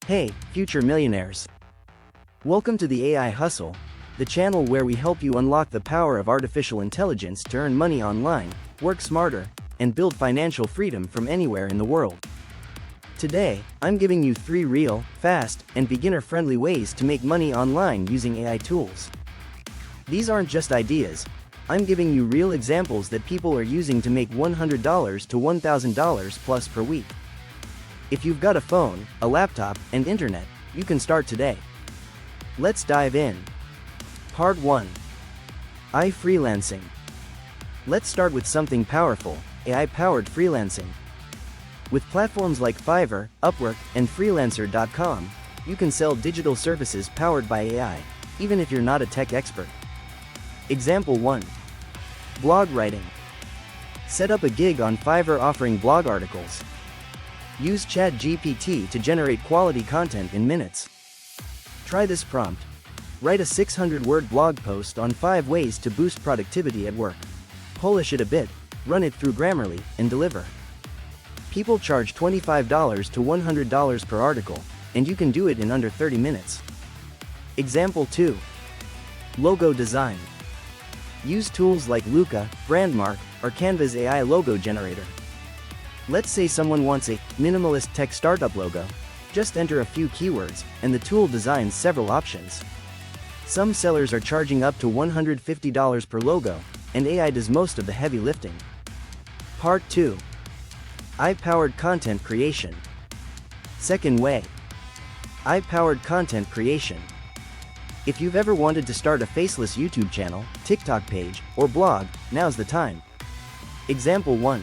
Hey, future millionaires. Welcome to the AI Hustle, the channel where we help you unlock the power of artificial intelligence to earn money online, work smarter, and build financial freedom from anywhere in the world. Today, I'm giving you 3 real, fast, and beginner-friendly ways to make money online using AI tools. These aren't just ideas. I'm giving you real examples that people are using to make $100 to $1,000 plus per week. If you've got a phone, a laptop, and internet, you can start today. Let's dive in. Part 1. Freelancing. Let's start with something powerful, AI-powered freelancing. With platforms like Fiverr, Upwork, and Freelancer.com, you can sell digital services powered by AI, even if you're not a tech expert. Example 1. Blog writing. Set up a gig on Fiverr offering blog articles. Use ChatGPT to generate quality content in minutes. Try this prompt. Write a 600-word blog post on 5 ways to boost productivity at work. Polish it a bit, run it through Grammarly, and deliver. People charge $25 to $100 per article, and you can do it in under 30 minutes. Example 2. Logo design. Use tools like Looka, Brandmark, or Canva's AI logo generator. Let's say someone wants a minimalist tech startup logo. Just enter a few keywords, and the tool designs several options. Some sellers are charging up to $150 per logo, and AI does most of the heavy lifting. Part 2. AI-powered content creation. Second way. AI-powered content creation. If you've ever wanted to start a faceless YouTube channel, TikTok page, or blog, now's the time. Example 1.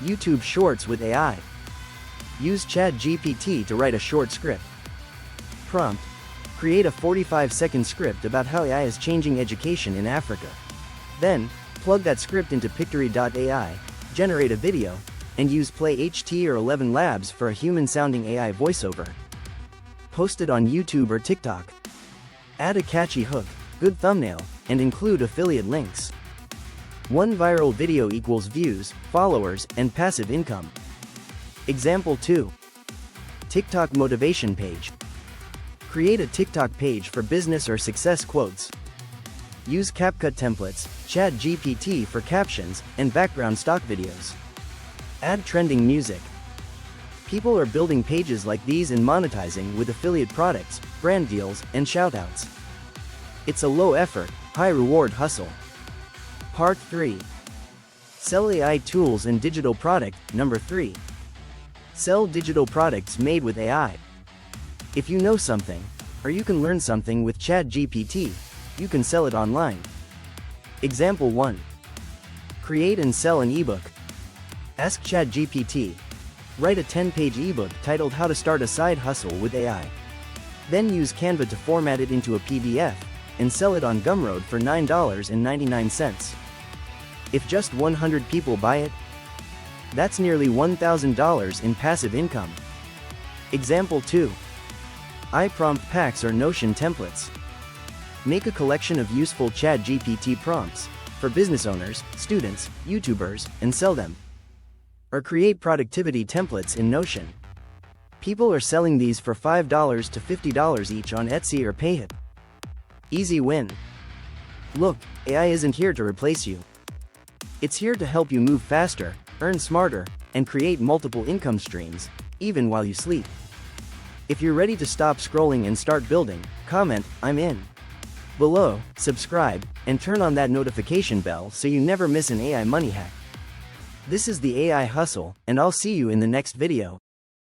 YouTube Shorts with AI. Use ChatGPT to write a short script. Prompt. Create a 45-second script about how AI is changing education in Africa. Then, plug that script into Pictory.ai, generate a video, and use PlayHT or ElevenLabs for a human-sounding AI voiceover. Post it on YouTube or TikTok. Add a catchy hook, good thumbnail, and include affiliate links. One viral video equals views, followers, and passive income. Example 2. TikTok motivation page. Create a TikTok page for business or success quotes. Use CapCut templates, ChatGPT for captions, and background stock videos. Add trending music. People are building pages like these and monetizing with affiliate products, brand deals, and shoutouts. It's a low-effort, high-reward hustle. Part 3. Sell AI tools and digital product. Number 3. Sell digital products made with AI. If you know something, or you can learn something with ChatGPT, you can sell it online. Example 1. Create and sell an ebook. Ask ChatGPT. Write a 10-page ebook titled How to Start a Side Hustle with AI. Then use Canva to format it into a PDF, and sell it on Gumroad for $9.99. If just 100 people buy it, that's nearly $1,000 in passive income. Example 2. iPrompt packs or Notion templates. Make a collection of useful ChatGPT prompts for business owners, students, YouTubers, and sell them. Or create productivity templates in Notion. People are selling these for $5 to $50 each on Etsy or PayHt. Easy win. Look, AI isn't here to replace you. It's here to help you move faster, earn smarter, and create multiple income streams, even while you sleep. If you're ready to stop scrolling and start building, comment, "I'm in." Below, subscribe, and turn on that notification bell so you never miss an AI money hack. This is the AI Hustle, and I'll see you in the next video.